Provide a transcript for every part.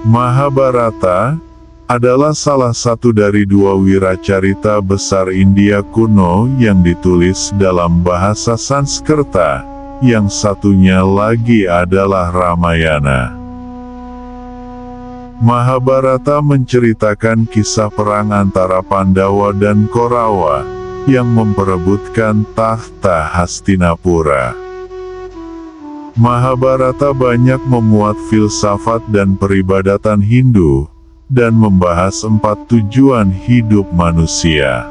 Mahabharata adalah salah satu dari dua wiracarita besar India kuno yang ditulis dalam bahasa Sanskerta, yang satunya lagi adalah Ramayana. Mahabharata menceritakan kisah perang antara Pandawa dan Korawa, yang memperebutkan tahta Hastinapura. Mahabharata banyak memuat filsafat dan peribadatan Hindu, dan membahas 4 tujuan hidup manusia.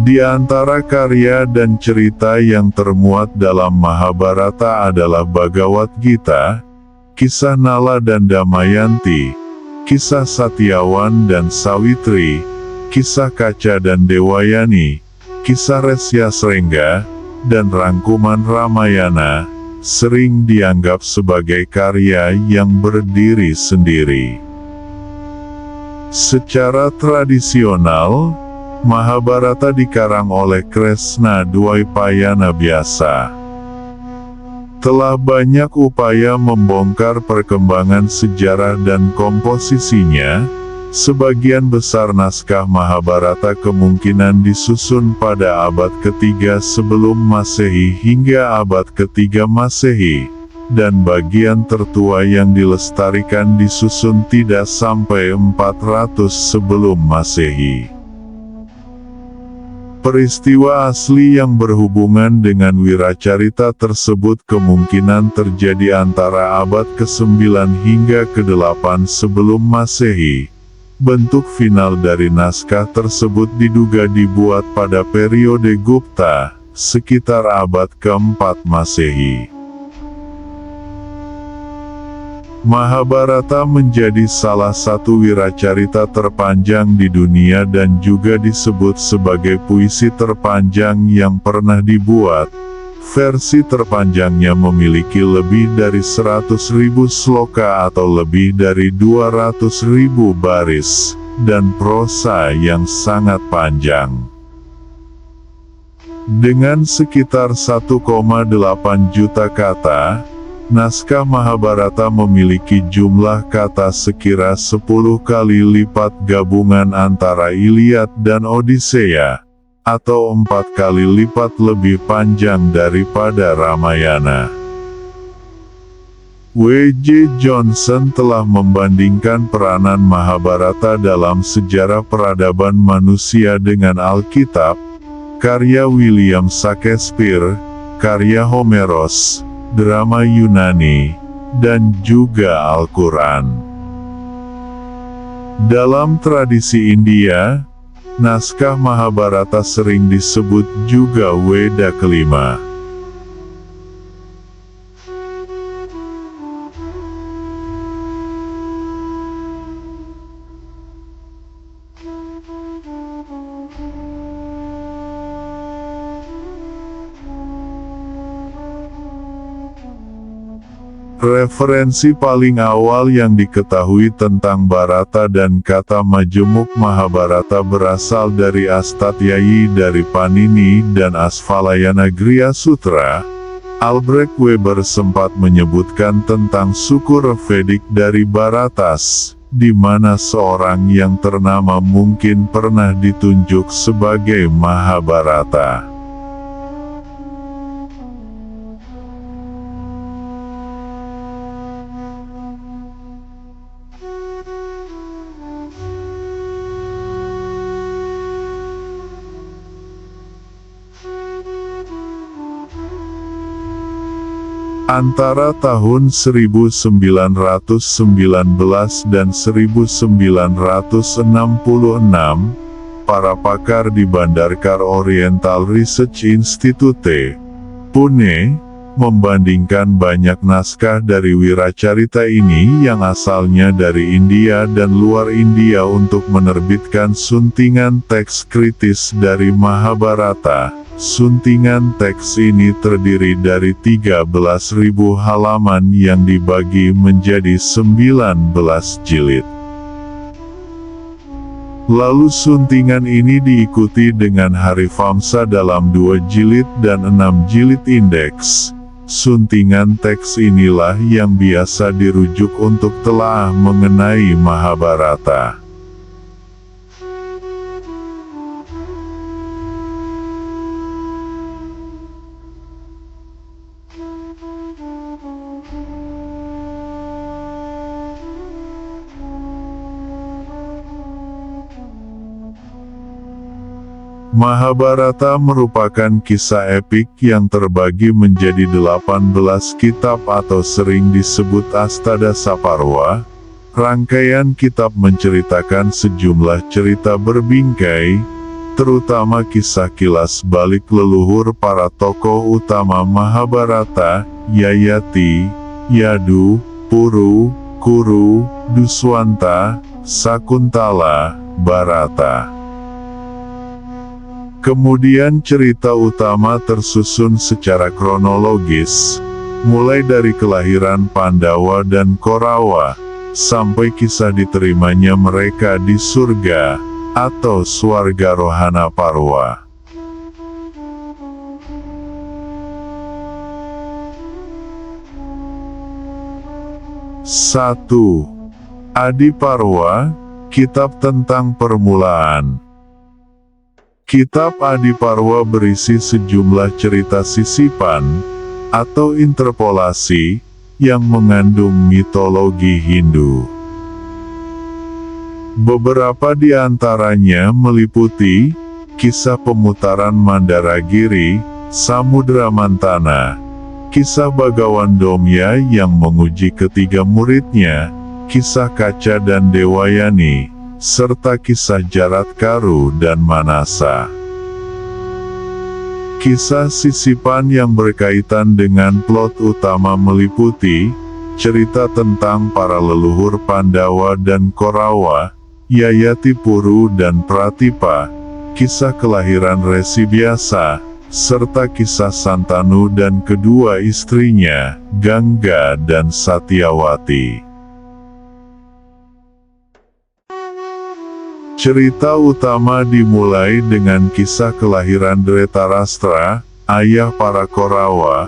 Di antara karya dan cerita yang termuat dalam Mahabharata adalah Bhagavad Gita, kisah Nala dan Damayanti, kisah Satyawan dan Sawitri, kisah Kaca dan Dewayani, kisah Resya Srengga, dan rangkuman Ramayana, sering dianggap sebagai karya yang berdiri sendiri. Secara tradisional, Mahabharata dikarang oleh Kresna Dwaipayana biasa. Telah banyak upaya membongkar perkembangan sejarah dan komposisinya. Sebagian besar naskah Mahabharata kemungkinan disusun pada abad ketiga sebelum Masehi hingga abad ketiga Masehi, dan bagian tertua yang dilestarikan disusun tidak sampai 400 sebelum Masehi. Peristiwa asli yang berhubungan dengan wiracarita tersebut kemungkinan terjadi antara abad ke-9 hingga ke-8 sebelum Masehi. Bentuk final dari naskah tersebut diduga dibuat pada periode Gupta, sekitar abad ke-4 Masehi. Mahabharata menjadi salah satu wiracarita terpanjang di dunia dan juga disebut sebagai puisi terpanjang yang pernah dibuat. Versi terpanjangnya memiliki lebih dari 100.000 sloka atau lebih dari 200.000 baris, dan prosa yang sangat panjang. Dengan sekitar 1,8 juta kata, naskah Mahabharata memiliki jumlah kata sekira 10 kali lipat gabungan antara Iliad dan Odisseia, atau 4 kali lipat lebih panjang daripada Ramayana. W.J. Johnson telah membandingkan peranan Mahabharata dalam sejarah peradaban manusia dengan Alkitab, karya William Shakespeare, karya Homeros, drama Yunani, dan juga Al-Quran. Dalam tradisi India, naskah Mahabharata sering disebut juga Weda kelima. Referensi paling awal yang diketahui tentang Bharata dan kata majemuk Mahabharata berasal dari Astatyayi dari Panini dan Asvalayana Griya Sutra. Albrecht Weber sempat menyebutkan tentang suku Vedic dari Bharatas, di mana seorang yang ternama mungkin pernah ditunjuk sebagai Mahabharata. Antara tahun 1919 dan 1966, para pakar di Bhandarkar Oriental Research Institute, Pune, membandingkan banyak naskah dari wiracarita ini yang asalnya dari India dan luar India untuk menerbitkan suntingan teks kritis dari Mahabharata. Suntingan teks ini terdiri dari 13.000 halaman yang dibagi menjadi 19 jilid. Lalu suntingan ini diikuti dengan Harivamsa dalam 2 jilid dan 6 jilid indeks. Suntingan teks inilah yang biasa dirujuk untuk telaah mengenai Mahabharata. Mahabharata merupakan kisah epik yang terbagi menjadi 18 kitab atau sering disebut Astadasaparwa. Rangkaian kitab menceritakan sejumlah cerita berbingkai, terutama kisah kilas balik leluhur para tokoh utama Mahabharata, Yayati, Yadu, Puru, Kuru, Duswanta, Sakuntala, Bharata. Kemudian cerita utama tersusun secara kronologis, mulai dari kelahiran Pandawa dan Korawa, sampai kisah diterimanya mereka di surga, atau Swarga Rohana Parwa. Satu. Adiparwa, Kitab tentang Permulaan. Kitab Adiparwa berisi sejumlah cerita sisipan, atau interpolasi, yang mengandung mitologi Hindu. Beberapa di antaranya meliputi kisah pemutaran Mandaragiri, Samudra Mantana, kisah Bagawan Domya yang menguji ketiga muridnya, kisah Kaca dan Dewayani, serta kisah Jaratkaru dan Manasa. Kisah sisipan yang berkaitan dengan plot utama meliputi cerita tentang para leluhur Pandawa dan Korawa, Yayati, Puru dan Pratipa, kisah kelahiran Resi Biasa, serta kisah Santanu dan kedua istrinya, Gangga dan Satyawati. Cerita utama dimulai dengan kisah kelahiran Dhritarashtra, ayah para Korawa,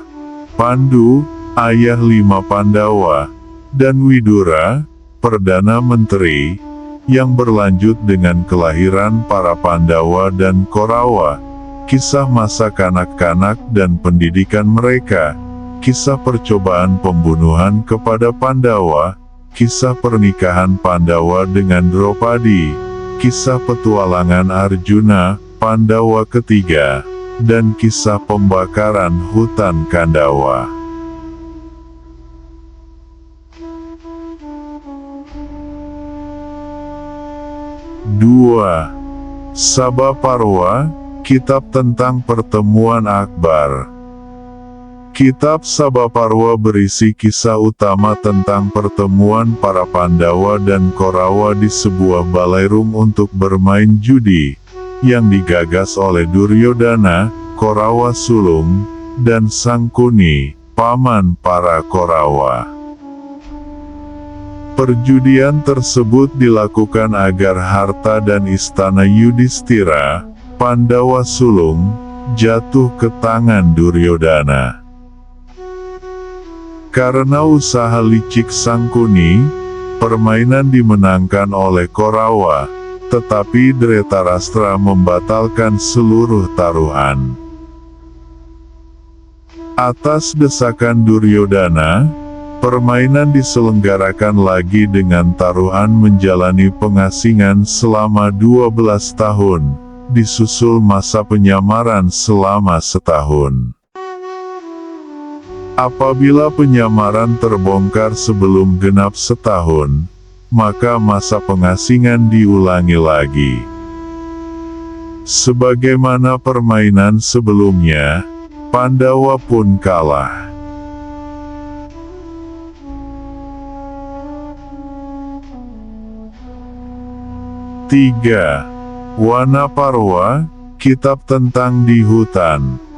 Pandu, ayah 5 Pandawa, dan Widura, Perdana Menteri, yang berlanjut dengan kelahiran para Pandawa dan Korawa, kisah masa kanak-kanak dan pendidikan mereka, kisah percobaan pembunuhan kepada Pandawa, kisah pernikahan Pandawa dengan Draupadi, kisah petualangan Arjuna, Pandawa ketiga, dan kisah pembakaran hutan Kandawa. Dua. Sabaparwa, Kitab tentang Pertemuan Akbar. Kitab Sabaparwa berisi kisah utama tentang pertemuan para Pandawa dan Korawa di sebuah ballroom untuk bermain judi, yang digagas oleh Duryodana, Korawa sulung, dan Sangkuni, paman para Korawa. Perjudian tersebut dilakukan agar harta dan istana Yudhistira, Pandawa sulung, jatuh ke tangan Duryodana. Karena usaha licik Sangkuni, permainan dimenangkan oleh Korawa, tetapi Dhritarashtra membatalkan seluruh taruhan. Atas desakan Duryodana, permainan diselenggarakan lagi dengan taruhan menjalani pengasingan selama 12 tahun, disusul masa penyamaran selama setahun. Apabila penyamaran terbongkar sebelum genap setahun, maka masa pengasingan diulangi lagi. Sebagaimana permainan sebelumnya, Pandawa pun kalah. Tiga. Wanaparwa, Kitab tentang di Hutan.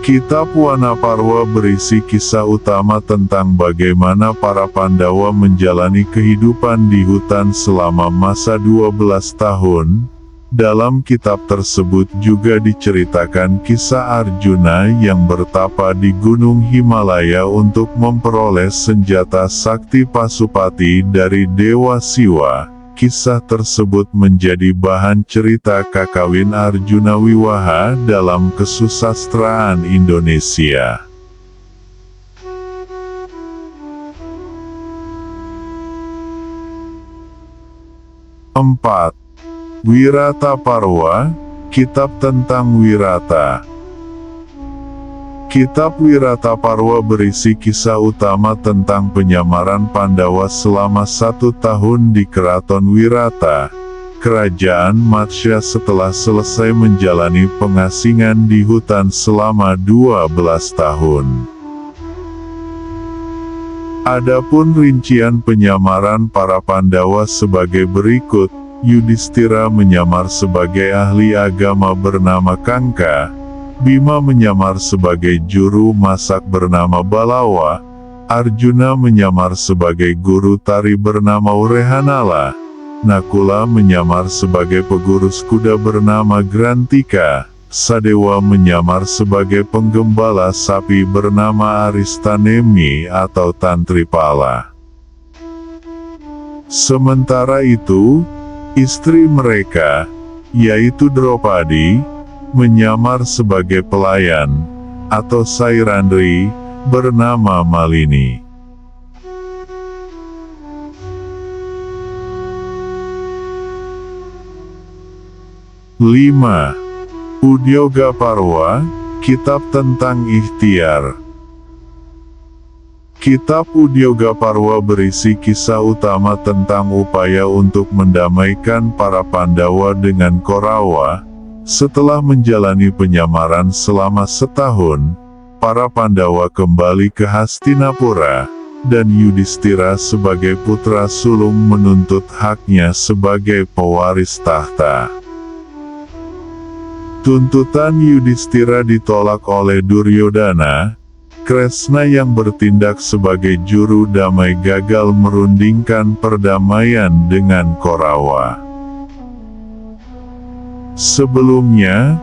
Kitab Wanaparwa berisi kisah utama tentang bagaimana para Pandawa menjalani kehidupan di hutan selama masa 12 tahun, Dalam kitab tersebut juga diceritakan kisah Arjuna yang bertapa di Gunung Himalaya untuk memperoleh senjata sakti Pasupati dari Dewa Siwa. Kisah tersebut menjadi bahan cerita Kakawin Arjuna Wiwaha dalam kesusastraan Indonesia. 4. Wirataparwa, Kitab tentang Wirata. Kitab Wirataparwa berisi kisah utama tentang penyamaran Pandawa selama 1 tahun di Keraton Wirata, Kerajaan Matsya setelah selesai menjalani pengasingan di hutan selama 12 tahun. Adapun rincian penyamaran para Pandawa sebagai berikut. Yudhistira menyamar sebagai ahli agama bernama Kangka, Bima menyamar sebagai juru masak bernama Balawa, Arjuna menyamar sebagai guru tari bernama Urehanala, Nakula menyamar sebagai pegurus kuda bernama Grantika, Sadewa menyamar sebagai penggembala sapi bernama Aristanemi atau Tantripala. Sementara itu, istri mereka, yaitu Draupadi, menyamar sebagai pelayan, atau Sairandri, bernama Malini. 5. Udyogaparwa, Kitab tentang Ikhtiar. Kitab Udyogaparwa berisi kisah utama tentang upaya untuk mendamaikan para Pandawa dengan Korawa. Setelah menjalani penyamaran selama setahun, para Pandawa kembali ke Hastinapura, dan Yudhistira sebagai putra sulung menuntut haknya sebagai pewaris tahta. Tuntutan Yudhistira ditolak oleh Duryodhana. Kresna yang bertindak sebagai juru damai gagal merundingkan perdamaian dengan Korawa. Sebelumnya,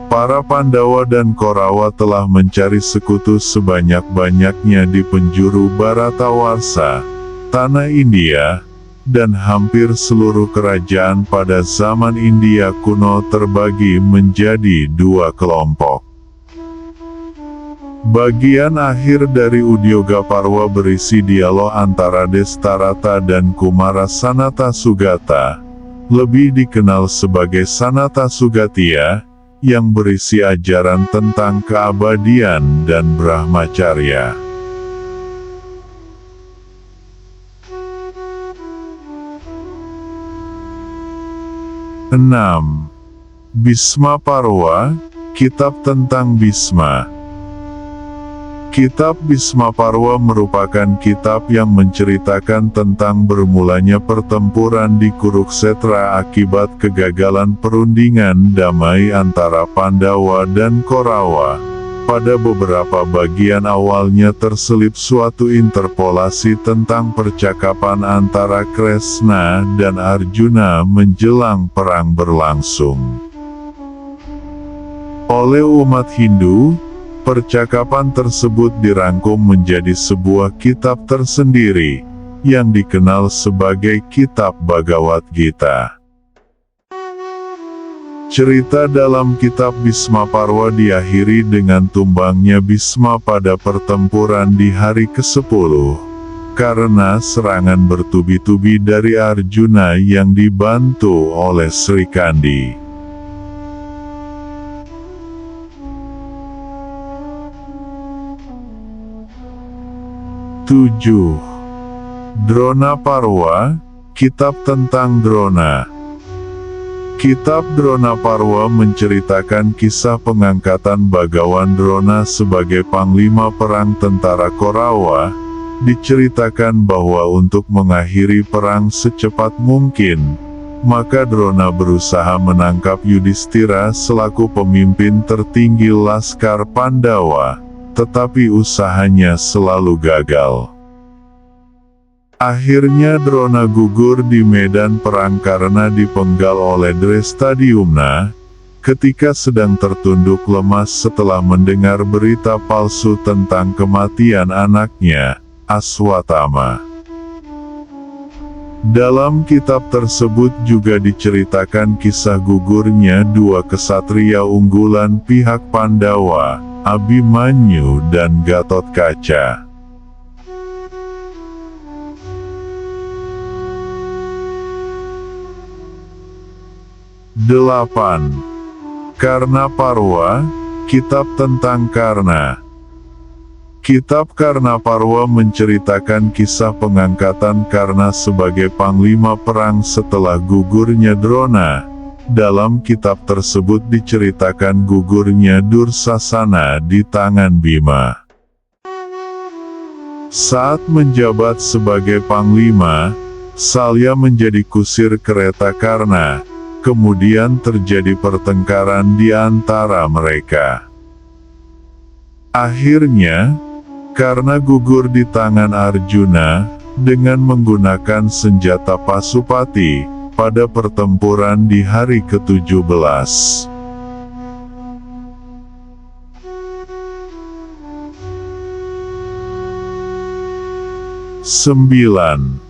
para Pandawa dan Korawa telah mencari sekutu sebanyak-banyaknya di penjuru Bharatawarsha, tanah India, dan hampir seluruh kerajaan pada zaman India kuno terbagi menjadi 2 kelompok. Bagian akhir dari Udyogaparwa berisi dialog antara Destarata dan Kumara Sanata Sugata, lebih dikenal sebagai Sanata Sugatya, yang berisi ajaran tentang keabadian dan Brahmacharya. 6. Bhismaparwa, Kitab tentang Bhisma. Kitab Bhismaparwa merupakan kitab yang menceritakan tentang bermulanya pertempuran di Kuruksetra akibat kegagalan perundingan damai antara Pandawa dan Korawa. Pada beberapa bagian awalnya terselip suatu interpolasi tentang percakapan antara Kresna dan Arjuna menjelang perang berlangsung. Oleh umat Hindu, percakapan tersebut dirangkum menjadi sebuah kitab tersendiri, yang dikenal sebagai Kitab Bhagavad Gita. Cerita dalam kitab Bhismaparwa diakhiri dengan tumbangnya Bhisma pada pertempuran di hari ke-10, karena serangan bertubi-tubi dari Arjuna yang dibantu oleh Sri Kandi. 7. Dronaparwa, Kitab tentang Drona. Kitab Dronaparwa menceritakan kisah pengangkatan Bhagawan Drona sebagai panglima perang tentara Korawa. Diceritakan bahwa untuk mengakhiri perang secepat mungkin, maka Drona berusaha menangkap Yudhistira selaku pemimpin tertinggi Laskar Pandawa, tetapi usahanya selalu gagal. Akhirnya Drona gugur di medan perang karena dipenggal oleh Drestadiumna, ketika sedang tertunduk lemas setelah mendengar berita palsu tentang kematian anaknya, Aswatama. Dalam kitab tersebut juga diceritakan kisah gugurnya dua kesatria unggulan pihak Pandawa, Abhimanyu dan Gatotkaca. 8. Karna Parwa, Kitab tentang Karna. Kitab Karna Parwa menceritakan kisah pengangkatan Karna sebagai panglima perang setelah gugurnya Drona. Dalam kitab tersebut diceritakan gugurnya Dursasana di tangan Bima. Saat menjabat sebagai panglima, Salya menjadi kusir kereta Karna. Kemudian terjadi pertengkaran di antara mereka. Akhirnya, Karna gugur di tangan Arjuna, dengan menggunakan senjata Pasupati, pada pertempuran di hari ke-17. 9.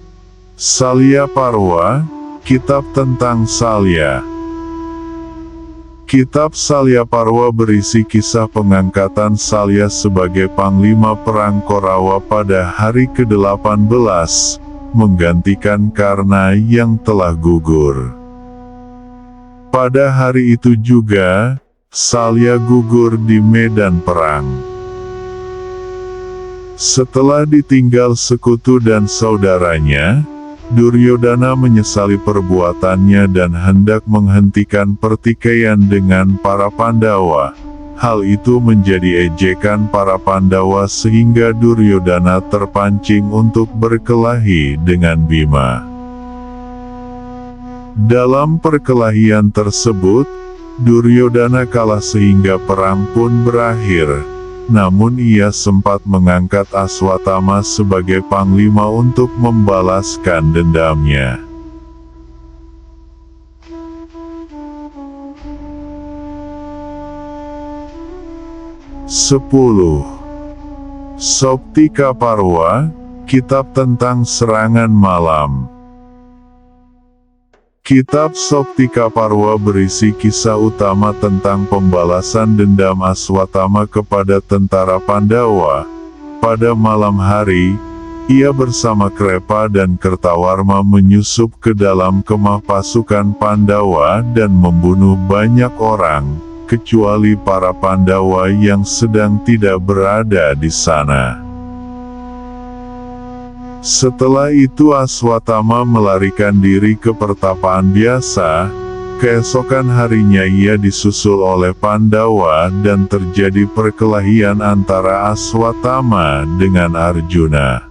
Salya Parwa, Kitab tentang Salya. Kitab Salya Parwa berisi kisah pengangkatan Salya sebagai panglima perang Korawa pada hari ke-18, menggantikan Karna yang telah gugur. Pada hari itu juga, Salya gugur di medan perang. Setelah ditinggal sekutu dan saudaranya, Duryodana menyesali perbuatannya dan hendak menghentikan pertikaian dengan para Pandawa. Hal itu menjadi ejekan para Pandawa sehingga Duryodana terpancing untuk berkelahi dengan Bima. Dalam perkelahian tersebut, Duryodana kalah sehingga perang pun berakhir. Namun ia sempat mengangkat Aswatama sebagai panglima untuk membalaskan dendamnya. Sepuluh. Soptika Parwa, Kitab tentang Serangan Malam. Kitab Soptika Parwa berisi kisah utama tentang pembalasan dendam Aswatama kepada tentara Pandawa. Pada malam hari, ia bersama Krepa dan Kertawarma menyusup ke dalam kemah pasukan Pandawa dan membunuh banyak orang, kecuali para Pandawa yang sedang tidak berada di sana. Setelah itu Aswatama melarikan diri ke pertapaan biasa. Keesokan harinya ia disusul oleh Pandawa dan terjadi perkelahian antara Aswatama dengan Arjuna.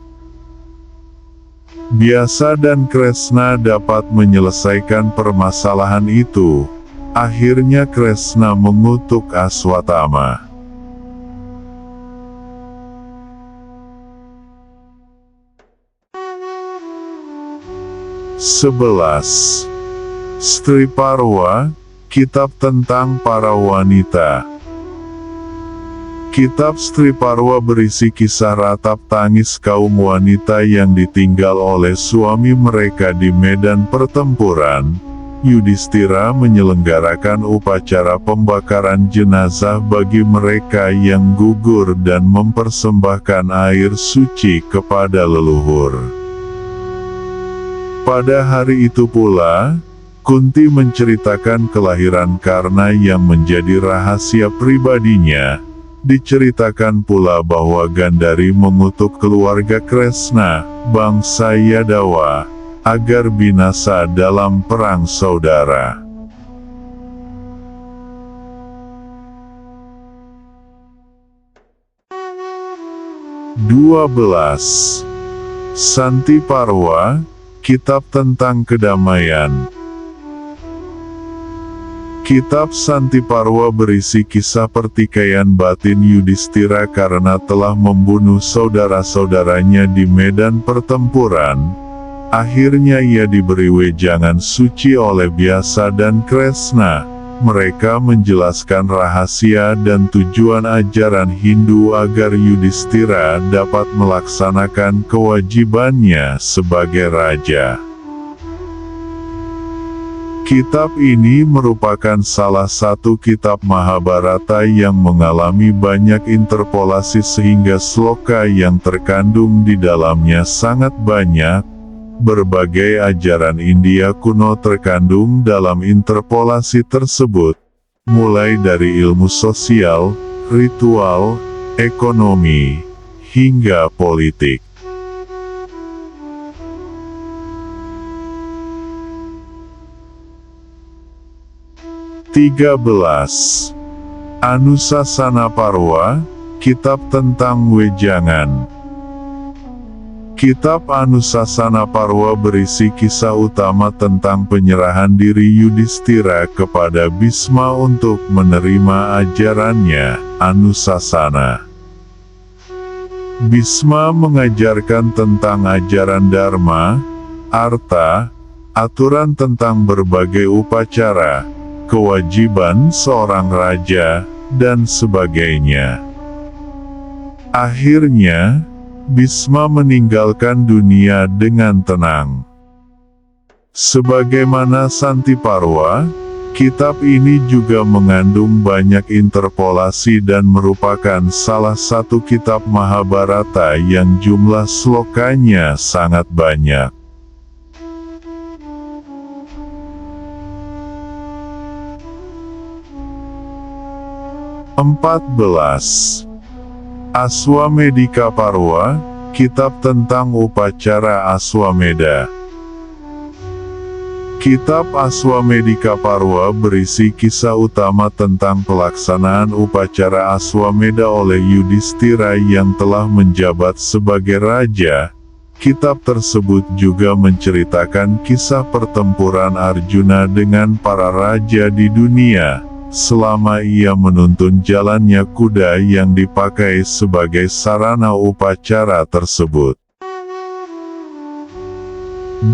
Biasa dan Kresna dapat menyelesaikan permasalahan itu. Akhirnya Kresna mengutuk Aswatama. 11. Stri Parwa, Kitab tentang para wanita. Kitab Stri Parwa berisi kisah ratap tangis kaum wanita yang ditinggal oleh suami mereka di medan pertempuran. Yudhistira menyelenggarakan upacara pembakaran jenazah bagi mereka yang gugur dan mempersembahkan air suci kepada leluhur. Pada hari itu pula, Kunti menceritakan kelahiran Karna yang menjadi rahasia pribadinya. Diceritakan pula bahwa Gandhari mengutuk keluarga Kresna, bangsa Yadawa, agar binasa dalam perang saudara. 12. Santi Parwa, Kitab tentang Kedamaian. Kitab Santiparwa berisi kisah pertikaian batin Yudhistira karena telah membunuh saudara-saudaranya di medan pertempuran. Akhirnya ia diberi wejangan suci oleh Vyasa dan Kresna. Mereka menjelaskan rahasia dan tujuan ajaran Hindu agar Yudhistira dapat melaksanakan kewajibannya sebagai raja. Kitab ini merupakan salah satu kitab Mahabharata yang mengalami banyak interpolasi sehingga sloka yang terkandung di dalamnya sangat banyak. Berbagai ajaran India kuno terkandung dalam interpolasi tersebut, mulai dari ilmu sosial, ritual, ekonomi, hingga politik. 13. Anusasana Parwa, Kitab tentang Wejangan. Kitab Anusasana Parwa berisi kisah utama tentang penyerahan diri Yudhistira kepada Bhisma untuk menerima ajarannya, Anusasana. Bhisma mengajarkan tentang ajaran Dharma, Artha, aturan tentang berbagai upacara, kewajiban seorang raja, dan sebagainya. Akhirnya, Bhisma meninggalkan dunia dengan tenang. Sebagaimana Santiparwa, kitab ini juga mengandung banyak interpolasi dan merupakan salah satu kitab Mahabharata yang jumlah slokanya sangat banyak. 14. Aswamedika Parwa, Kitab tentang Upacara Aswameda. Kitab Aswamedika Parwa berisi kisah utama tentang pelaksanaan upacara Aswameda oleh Yudhistira yang telah menjabat sebagai raja. Kitab tersebut juga menceritakan kisah pertempuran Arjuna dengan para raja di dunia, selama ia menuntun jalannya kuda yang dipakai sebagai sarana upacara tersebut.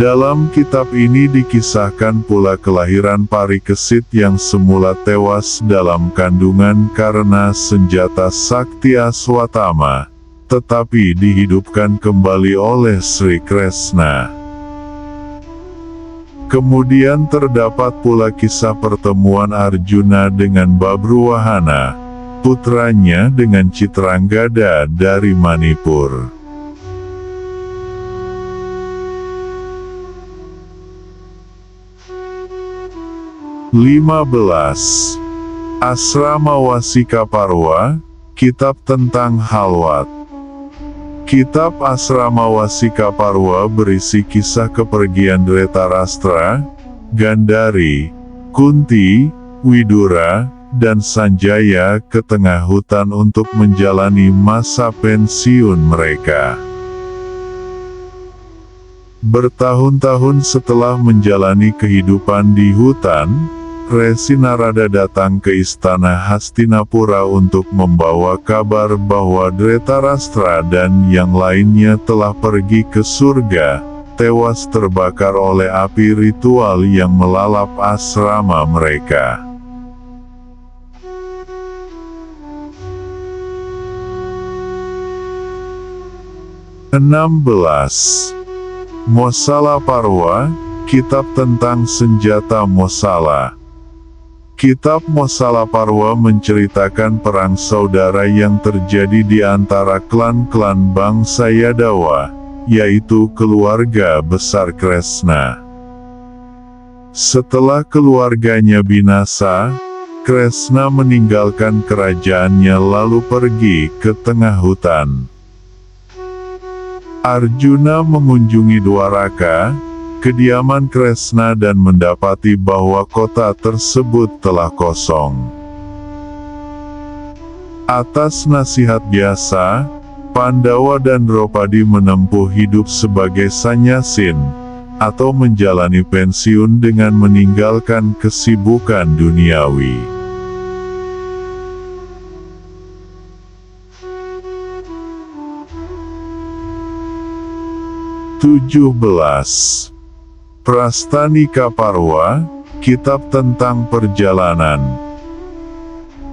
Dalam kitab ini dikisahkan pula kelahiran Parikesit yang semula tewas dalam kandungan karena senjata sakti Aswatama, tetapi dihidupkan kembali oleh Sri Kresna. Kemudian terdapat pula kisah pertemuan Arjuna dengan Babruwahana, putranya dengan Citrangada dari Manipur. (15) Asrama Wasika Parwa, Kitab tentang Halwat. Kitab Asrama Wasika Parwa berisi kisah kepergian Dhritarashtra, Gandhari, Kunti, Widura, dan Sanjaya ke tengah hutan untuk menjalani masa pensiun mereka. Bertahun-tahun setelah menjalani kehidupan di hutan, Resi Narada datang ke istana Hastinapura untuk membawa kabar bahwa Dhritarashtra dan yang lainnya telah pergi ke surga, tewas terbakar oleh api ritual yang melalap asrama mereka. (16) Mosala Parwa, Kitab tentang Senjata Mosala. Kitab Mosala Parwa menceritakan perang saudara yang terjadi di antara klan-klan bangsa Yadawa, yaitu keluarga besar Kresna. Setelah keluarganya binasa, Kresna meninggalkan kerajaannya lalu pergi ke tengah hutan. Arjuna mengunjungi Dwaraka, kediaman Kresna, dan mendapati bahwa kota tersebut telah kosong. Atas nasihat biasa, Pandawa dan Draupadi menempuh hidup sebagai sannyasin. atau menjalani pensiun dengan meninggalkan kesibukan duniawi. 17. Prastanika Parwa, Kitab tentang Perjalanan.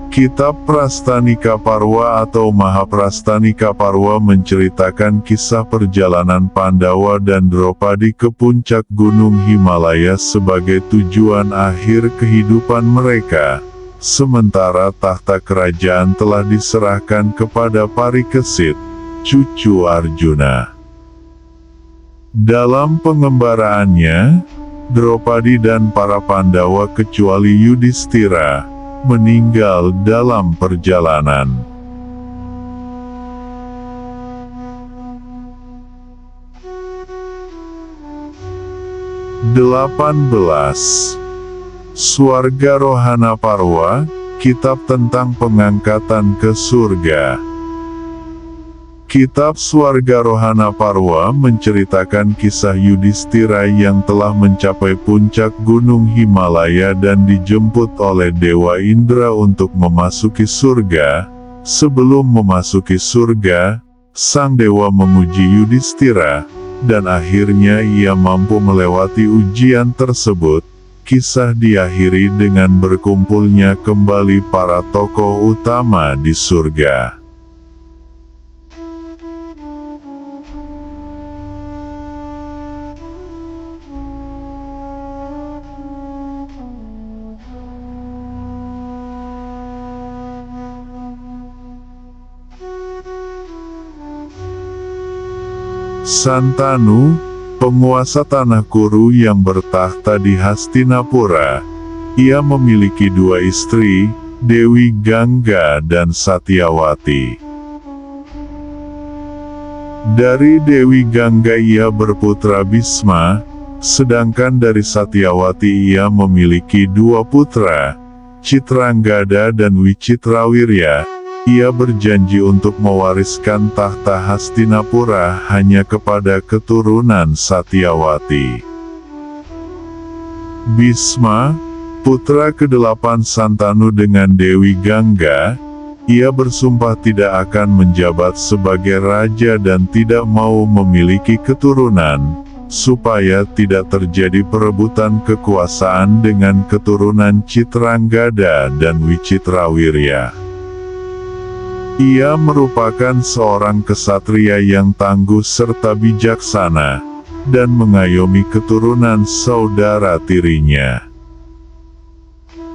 Kitab Prastanika Parwa atau Mahaprastanika Parwa menceritakan kisah perjalanan Pandawa dan Draupadi ke puncak Gunung Himalaya sebagai tujuan akhir kehidupan mereka, sementara tahta kerajaan telah diserahkan kepada Parikesit, cucu Arjuna. Dalam pengembaraannya, Draupadi dan para Pandawa kecuali Yudhistira meninggal dalam perjalanan. 18. Swargarohana Parwa, Kitab tentang Pengangkatan ke Surga. Kitab Swargarohana Parwa menceritakan kisah Yudhistira yang telah mencapai puncak Gunung Himalaya dan dijemput oleh Dewa Indra untuk memasuki surga. Sebelum memasuki surga, sang dewa menguji Yudhistira, dan akhirnya ia mampu melewati ujian tersebut. Kisah diakhiri dengan berkumpulnya kembali para tokoh utama di surga. 19. Santanu, penguasa tanah Kuru yang bertahta di Hastinapura. Ia memiliki dua istri, Dewi Gangga dan Satyawati. Dari Dewi Gangga ia berputra Bhisma, sedangkan dari Satyawati ia memiliki dua putra, Citranggada dan Wicitrawirya. Ia berjanji untuk mewariskan tahta Hastinapura hanya kepada keturunan Satyawati. Bhisma, putra ke-8 Santanu dengan Dewi Gangga, ia bersumpah tidak akan menjabat sebagai raja dan tidak mau memiliki keturunan, supaya tidak terjadi perebutan kekuasaan dengan keturunan Citranggada dan Wicitrawirya. Ia merupakan seorang kesatria yang tangguh serta bijaksana, dan mengayomi keturunan saudara tirinya.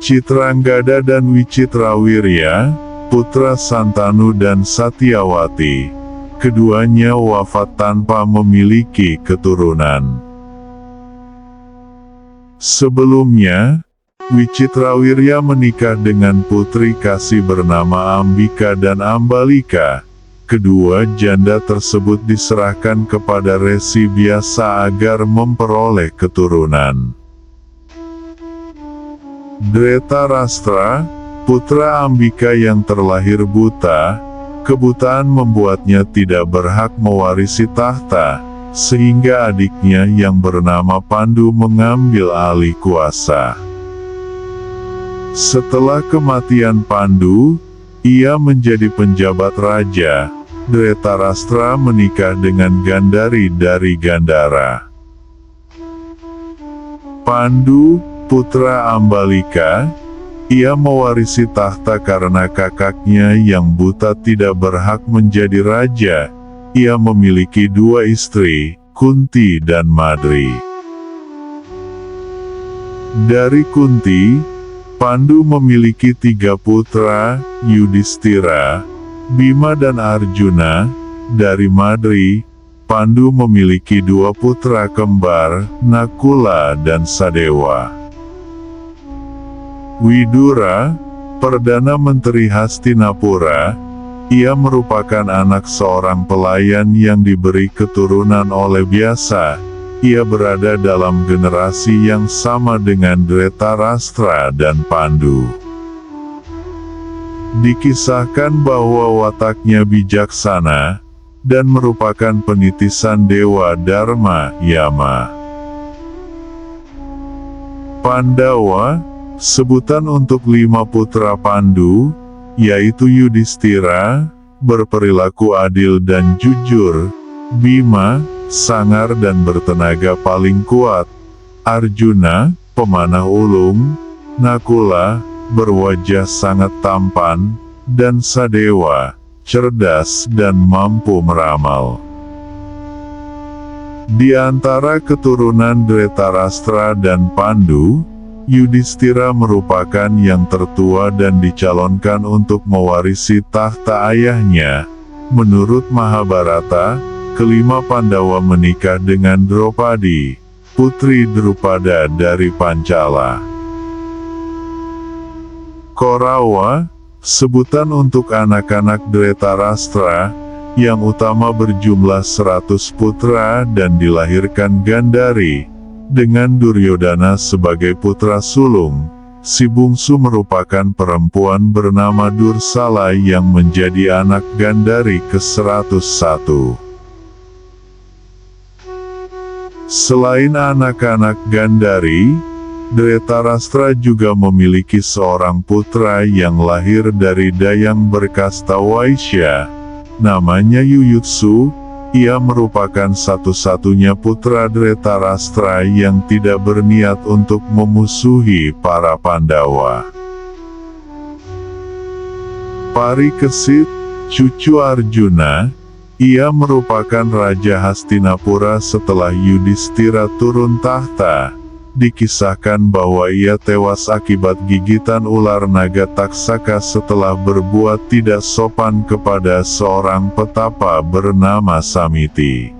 Citranggada dan Wicitrawirya, putra Santanu dan Satyawati, keduanya wafat tanpa memiliki keturunan. Sebelumnya, Wicitrawirya menikah dengan putri kasih bernama Ambika dan Ambalika. Kedua janda tersebut diserahkan kepada resi biasa agar memperoleh keturunan. Dhritarashtra, putra Ambika yang terlahir buta, kebutaan membuatnya tidak berhak mewarisi tahta, sehingga adiknya yang bernama Pandu mengambil alih kuasa. Setelah kematian Pandu, ia menjadi penjabat raja. Dhritarashtra menikah dengan Gandhari dari Gandhara. Pandu, putra Ambalika, ia mewarisi tahta karena kakaknya yang buta tidak berhak menjadi raja. Ia memiliki dua istri, Kunti dan Madri. Dari Kunti, Pandu memiliki 3 putra, Yudhistira, Bima dan Arjuna. Dari Madri, Pandu memiliki 2 putra kembar, Nakula dan Sadewa. Widura, Perdana Menteri Hastinapura, ia merupakan anak seorang pelayan yang diberi keturunan oleh Vyasa. Ia berada dalam generasi yang sama dengan Dhritarashtra dan Pandu. Dikisahkan bahwa wataknya bijaksana, dan merupakan penitisan Dewa Dharma, Yama. Pandawa, sebutan untuk 5 putra Pandu, yaitu Yudhistira, berperilaku adil dan jujur, Bima, sangar dan bertenaga paling kuat, Arjuna, pemanah ulung, Nakula, berwajah sangat tampan, dan Sadewa, cerdas dan mampu meramal. Di antara keturunan Dhritarashtra dan Pandu, Yudhistira merupakan yang tertua dan dicalonkan untuk mewarisi tahta ayahnya. Menurut Mahabharata, kelima Pandawa menikah dengan Draupadi, putri Drupada dari Pancala. Korawa, sebutan untuk anak-anak Dhritarashtra, yang utama berjumlah 100 putra dan dilahirkan Gandhari, dengan Duryodhana sebagai putra sulung. Si bungsu merupakan perempuan bernama Dursala yang menjadi anak Gandhari ke-101. Selain anak-anak Gandhari, Dhritarashtra juga memiliki seorang putra yang lahir dari dayang berkasta Waisya, namanya Yuyutsu. Ia merupakan satu-satunya putra Dhritarashtra yang tidak berniat untuk memusuhi para Pandawa. Parikesit, cucu Arjuna, ia merupakan Raja Hastinapura setelah Yudhistira turun tahta. Dikisahkan bahwa ia tewas akibat gigitan ular naga taksaka setelah berbuat tidak sopan kepada seorang petapa bernama Samiti.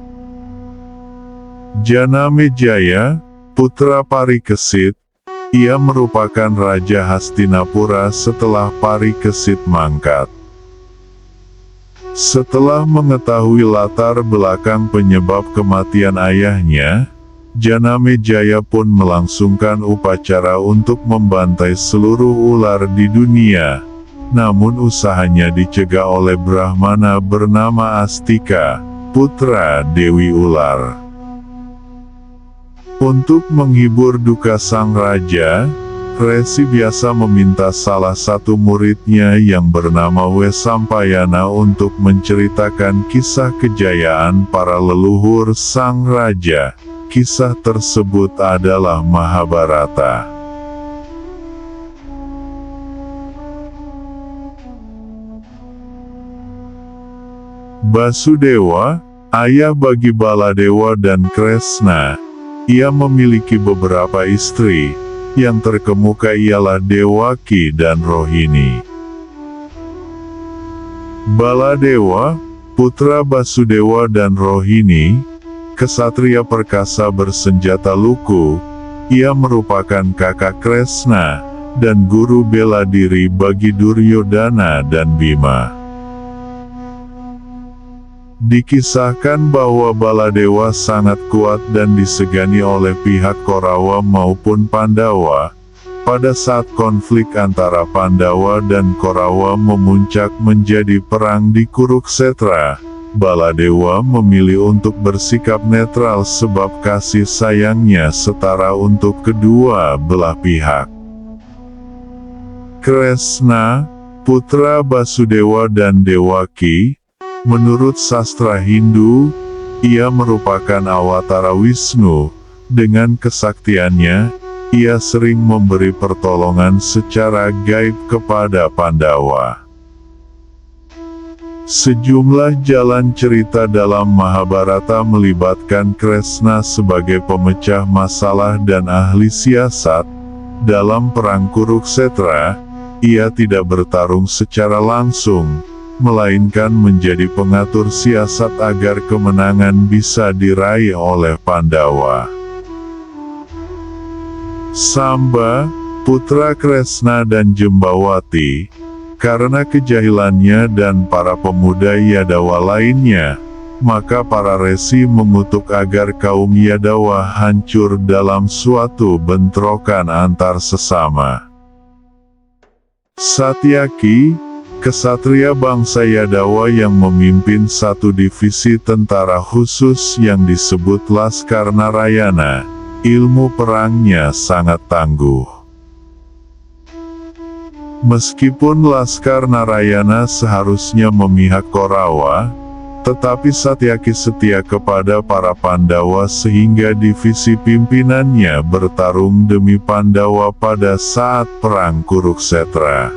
Janamejaya, putra Parikesit, ia merupakan Raja Hastinapura setelah Parikesit mangkat. Setelah mengetahui latar belakang penyebab kematian ayahnya, Janamejaya pun melangsungkan upacara untuk membantai seluruh ular di dunia. Namun usahanya dicegah oleh Brahmana bernama Astika, putra Dewi Ular. Untuk menghibur duka sang raja, Resi biasa meminta salah satu muridnya yang bernama Wesampayana untuk menceritakan kisah kejayaan para leluhur sang raja. Kisah tersebut adalah Mahabharata. Basudewa, ayah bagi Baladewa dan Kresna. Ia memiliki beberapa istri, yang terkemuka ialah Dewaki dan Rohini. Baladewa, putra Basudewa dan Rohini, kesatria perkasa bersenjata luku. Ia merupakan kakak Kresna, dan guru bela diri bagi Duryodhana dan Bima. Dikisahkan bahwa Baladewa sangat kuat dan disegani oleh pihak Korawa maupun Pandawa. Pada saat konflik antara Pandawa dan Korawa memuncak menjadi perang di Kuruksetra, Baladewa memilih untuk bersikap netral sebab kasih sayangnya setara untuk kedua belah pihak. Kresna, putra Basudewa dan Dewaki, menurut sastra Hindu, ia merupakan awatara Wisnu. Dengan kesaktiannya, ia sering memberi pertolongan secara gaib kepada Pandawa. Sejumlah jalan cerita dalam Mahabharata melibatkan Kresna sebagai pemecah masalah dan ahli siasat. Dalam perang Kuruksetra, ia tidak bertarung secara langsung, melainkan menjadi pengatur siasat agar kemenangan bisa diraih oleh Pandawa. Samba, putra Kresna dan Jembawati, karena kejahilannya dan para pemuda Yadawa lainnya, maka para resi mengutuk agar kaum Yadawa hancur dalam suatu bentrokan antar sesama. Satyaki, kesatria bangsa Yadawa yang memimpin satu divisi tentara khusus yang disebut Laskar Narayana, ilmu perangnya sangat tangguh. Meskipun Laskar Narayana seharusnya memihak Korawa, tetapi Satyaki setia kepada para Pandawa sehingga divisi pimpinannya bertarung demi Pandawa pada saat Perang Kuruksetra.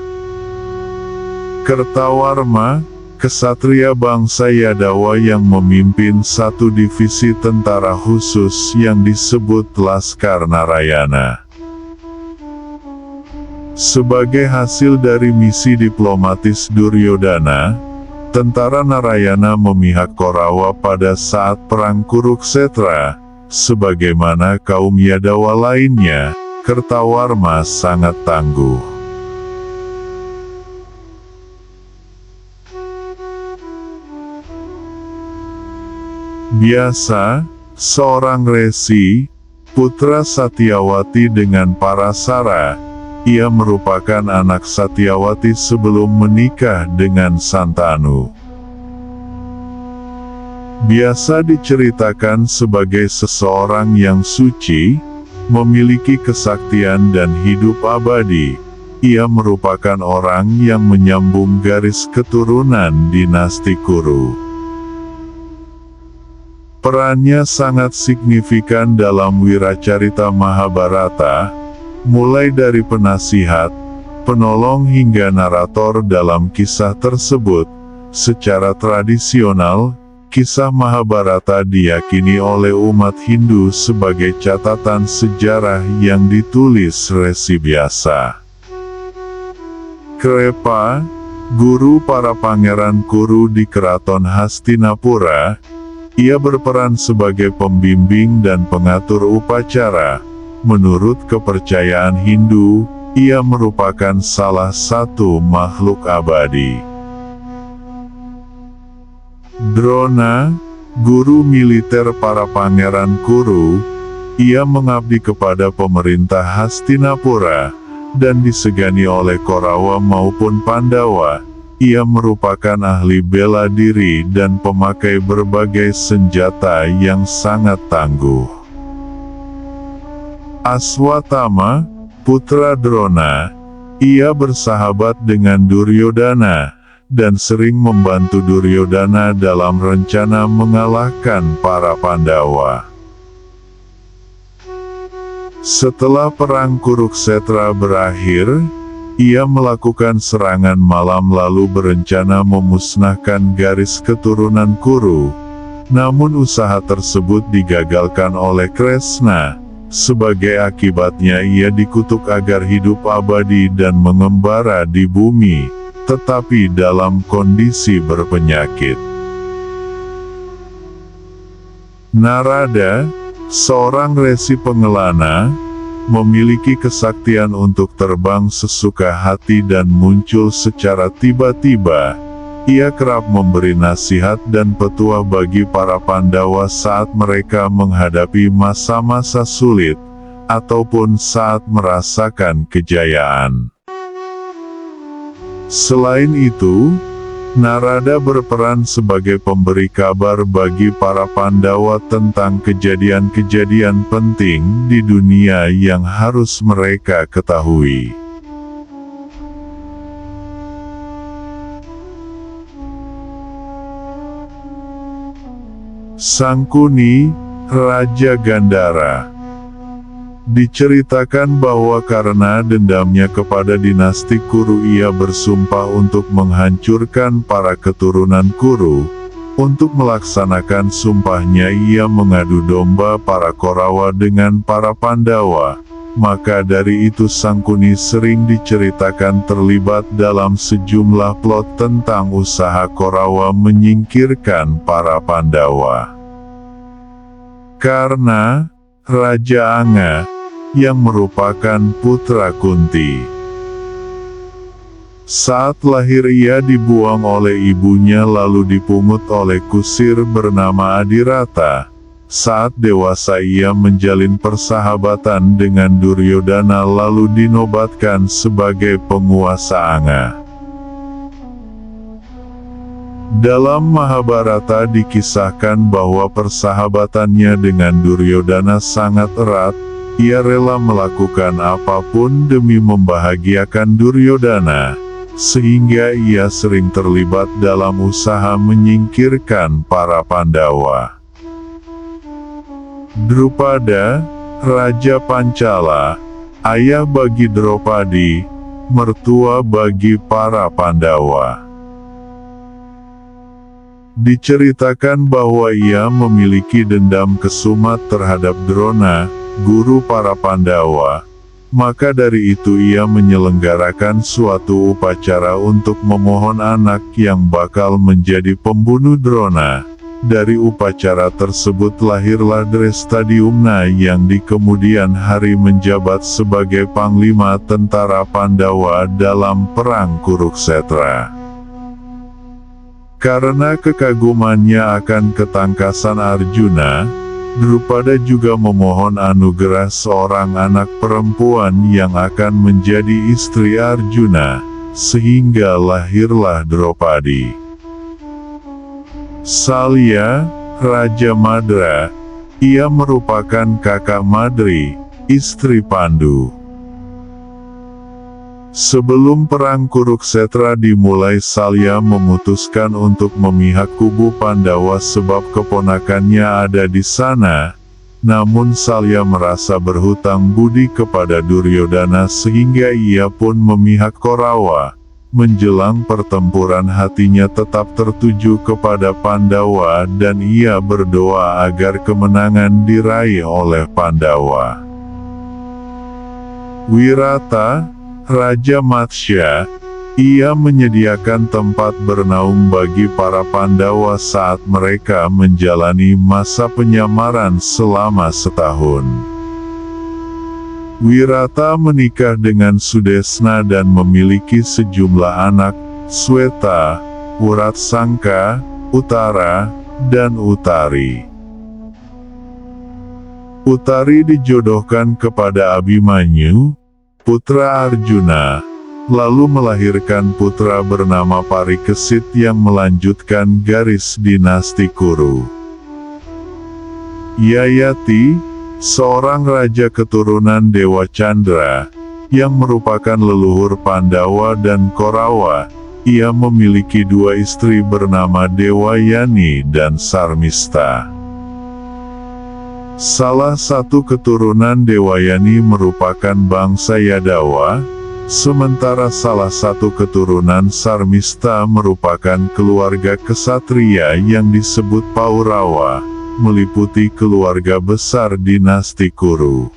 Kertawarma, kesatria bangsa Yadawa yang memimpin satu divisi tentara khusus yang disebut Laskar Narayana. Sebagai hasil dari misi diplomatis Duryodana, tentara Narayana memihak Korawa pada saat Perang Kuruksetra. Sebagaimana kaum Yadawa lainnya, Kertawarma sangat tangguh. Biasa, seorang resi, putra Satyawati dengan Parasara, ia merupakan anak Satyawati sebelum menikah dengan Santanu. Biasa diceritakan sebagai seseorang yang suci, memiliki kesaktian dan hidup abadi. Ia merupakan orang yang menyambung garis keturunan dinasti Kuru. Perannya sangat signifikan dalam Wiracarita Mahabharata, mulai dari penasihat, penolong hingga narator dalam kisah tersebut. Secara tradisional, kisah Mahabharata diyakini oleh umat Hindu sebagai catatan sejarah yang ditulis resi biasa. Krepa, guru para pangeran Kuru di Keraton Hastinapura, ia berperan sebagai pembimbing dan pengatur upacara. Menurut kepercayaan Hindu, ia merupakan salah satu makhluk abadi. Drona, guru militer para pangeran Kuru, ia mengabdi kepada pemerintah Hastinapura, dan disegani oleh Korawa maupun Pandawa. Ia merupakan ahli bela diri dan pemakai berbagai senjata yang sangat tangguh. Aswatama, putra Drona, ia bersahabat dengan Duryodana, dan sering membantu Duryodana dalam rencana mengalahkan para Pandawa. Setelah Perang Kuruksetra berakhir, ia melakukan serangan malam lalu berencana memusnahkan garis keturunan Kuru. Namun usaha tersebut digagalkan oleh Kresna. Sebagai akibatnya ia dikutuk agar hidup abadi dan mengembara di bumi, tetapi dalam kondisi berpenyakit. Narada, seorang resi pengelana, memiliki kesaktian untuk terbang sesuka hati dan muncul secara tiba-tiba. Ia kerap memberi nasihat dan petuah bagi para Pandawa saat mereka menghadapi masa-masa sulit, ataupun saat merasakan kejayaan. Selain itu, Narada berperan sebagai pemberi kabar bagi para Pandawa tentang kejadian-kejadian penting di dunia yang harus mereka ketahui. Sangkuni, Raja Gandhara. Diceritakan bahwa karena dendamnya kepada dinasti Kuru ia bersumpah untuk menghancurkan para keturunan Kuru. Untuk melaksanakan sumpahnya ia mengadu domba para Korawa dengan para Pandawa. Maka dari itu Sangkuni sering diceritakan terlibat dalam sejumlah plot tentang usaha Korawa menyingkirkan para Pandawa. Karna, Raja Anga, yang merupakan putra Kunti. Saat lahir ia dibuang oleh ibunya lalu dipungut oleh kusir bernama Adirata. Saat dewasa ia menjalin persahabatan dengan Duryodana lalu dinobatkan sebagai penguasa Anga. Dalam Mahabharata dikisahkan bahwa persahabatannya dengan Duryodhana sangat erat. Ia rela melakukan apapun demi membahagiakan Duryodhana, sehingga ia sering terlibat dalam usaha menyingkirkan para Pandawa. Drupada, Raja Pancala, ayah bagi Draupadi, mertua bagi para Pandawa. Diceritakan bahwa ia memiliki dendam kesumat terhadap Drona, guru para Pandawa. Maka dari itu ia menyelenggarakan suatu upacara untuk memohon anak yang bakal menjadi pembunuh Drona. Dari upacara tersebut lahirlah Drestadyumna yang di kemudian hari menjabat sebagai panglima tentara Pandawa dalam perang Kurukshetra. Karena kekagumannya akan ketangkasan Arjuna, Drupada juga memohon anugerah seorang anak perempuan yang akan menjadi istri Arjuna, sehingga lahirlah Draupadi. Salya, Raja Madra, ia merupakan kakak Madri, istri Pandu. Sebelum perang Kurukshetra dimulai, Salya memutuskan untuk memihak kubu Pandawa sebab keponakannya ada di sana. Namun Salya merasa berhutang budi kepada Duryodhana sehingga ia pun memihak Korawa. Menjelang pertempuran hatinya tetap tertuju kepada Pandawa dan ia berdoa agar kemenangan diraih oleh Pandawa. Wirata, Raja Matsya, ia menyediakan tempat bernaung bagi para Pandawa saat mereka menjalani masa penyamaran selama setahun. Wirata menikah dengan Sudesna dan memiliki sejumlah anak, Sweta, Uratsangka, Uttara, dan Uttari. Uttari dijodohkan kepada Abhimanyu, putra Arjuna, lalu melahirkan putra bernama Parikesit yang melanjutkan garis dinasti Kuru. Yayati, seorang raja keturunan Dewa Chandra, yang merupakan leluhur Pandawa dan Korawa, ia memiliki dua istri bernama Dewayani dan Sarmista. Salah satu keturunan Dewayani merupakan bangsa Yadawa, sementara salah satu keturunan Sarmista merupakan keluarga kesatria yang disebut Paurawa, meliputi keluarga besar dinasti Kuru.